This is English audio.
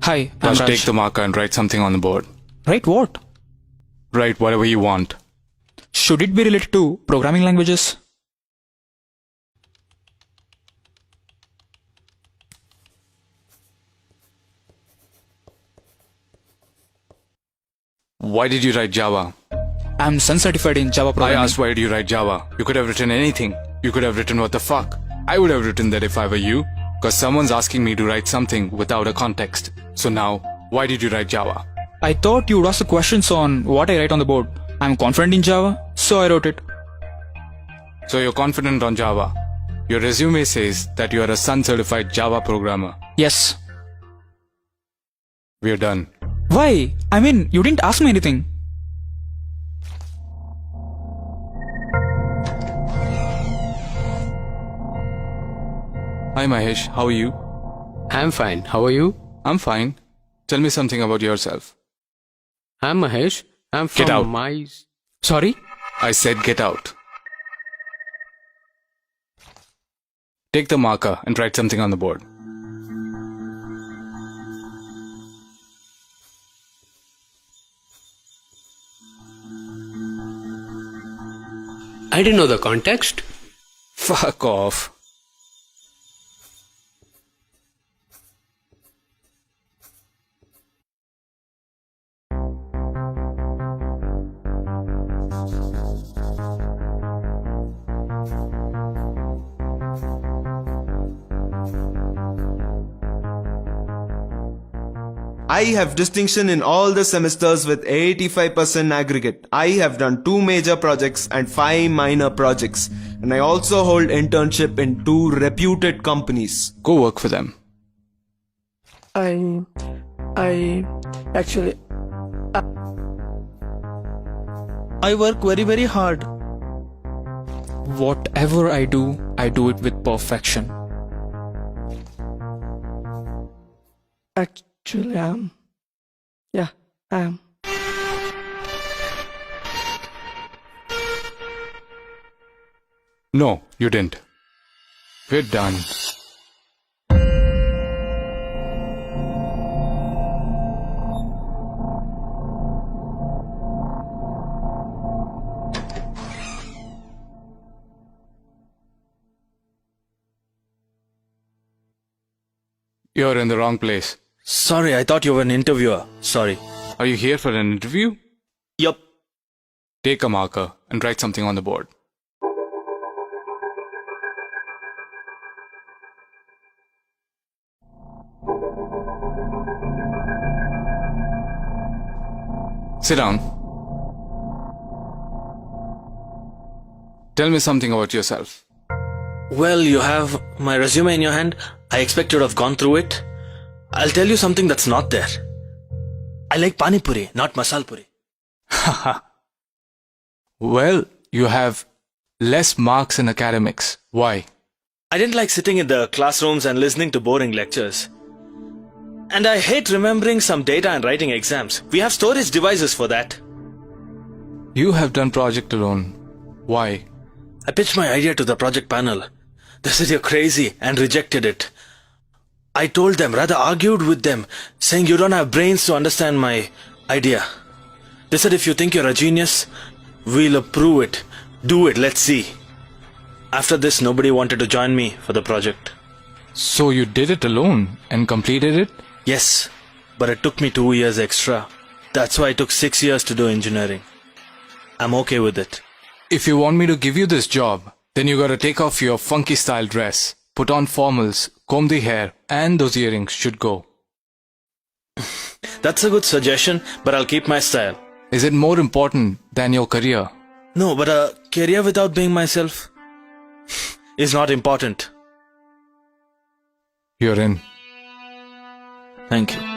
Hi, Now I'm Raj. take the marker and write something on the board. Write what? Write whatever you want. Should it be related to programming languages? Why did you write Java? I'm Sun certified in Java I programming. asked why did you write Java? You could have written anything. You could have written what the fuck. I would have written that if I were you, because someone's asking me to write something without a context. So now, why did you write Java? I thought you would ask the questions on what I write on the board. I'm confident in Java, so I wrote it. So you're confident on Java. Your resume says that you are a Sun certified Java programmer. Yes. We're done. Why? I mean, you didn't ask me anything. Hi Mahesh, how are you? I'm fine. How are you? I'm fine. Tell me something about yourself. I'm Mahesh. I'm from Get out. my... Sorry? I said get out. Take the marker and write something on the board. I didn't know the context. Fuck off. I have distinction in all the semesters with 85% aggregate. I have done 2 major projects and 5 minor projects. And I also hold internship in 2 reputed companies. Go work for them. I actually I work very hard. Whatever I do it with perfection. Actually, I am. No, you didn't. We're done. You're in the wrong place. Sorry, I thought you were an interviewer. Sorry. Are you here for an interview? Yup. Take a marker and write something on the board. Sit down. Tell me something about yourself. Well, you have my resume in your hand. I expect you to have gone through it. I'll tell you something that's not there. I like pani puri, not masal puri. Well, you have less marks in academics. Why? I didn't like sitting in the classrooms and listening to boring lectures. And I hate remembering some data and writing exams. We have storage devices for that. You have done project alone. Why? I pitched my idea to the project panel. They said you're crazy and rejected it. I told them, rather argued with them, saying you don't have brains to understand my idea. They said if you think you're a genius, we'll approve it. Do it, let's see. After this, nobody wanted to join me for the project. So you did it alone and completed it? Yes, but it took me 2 years extra. That's why it took 6 years to do engineering. I'm okay with it. If you want me to give you this job, then you gotta take off your funky style dress, put on formals, comb the hair, and those earrings should go. That's a good suggestion, but I'll keep my style. Is it more important than your career? No, but a career without being myself is not important. You're in. Thank you.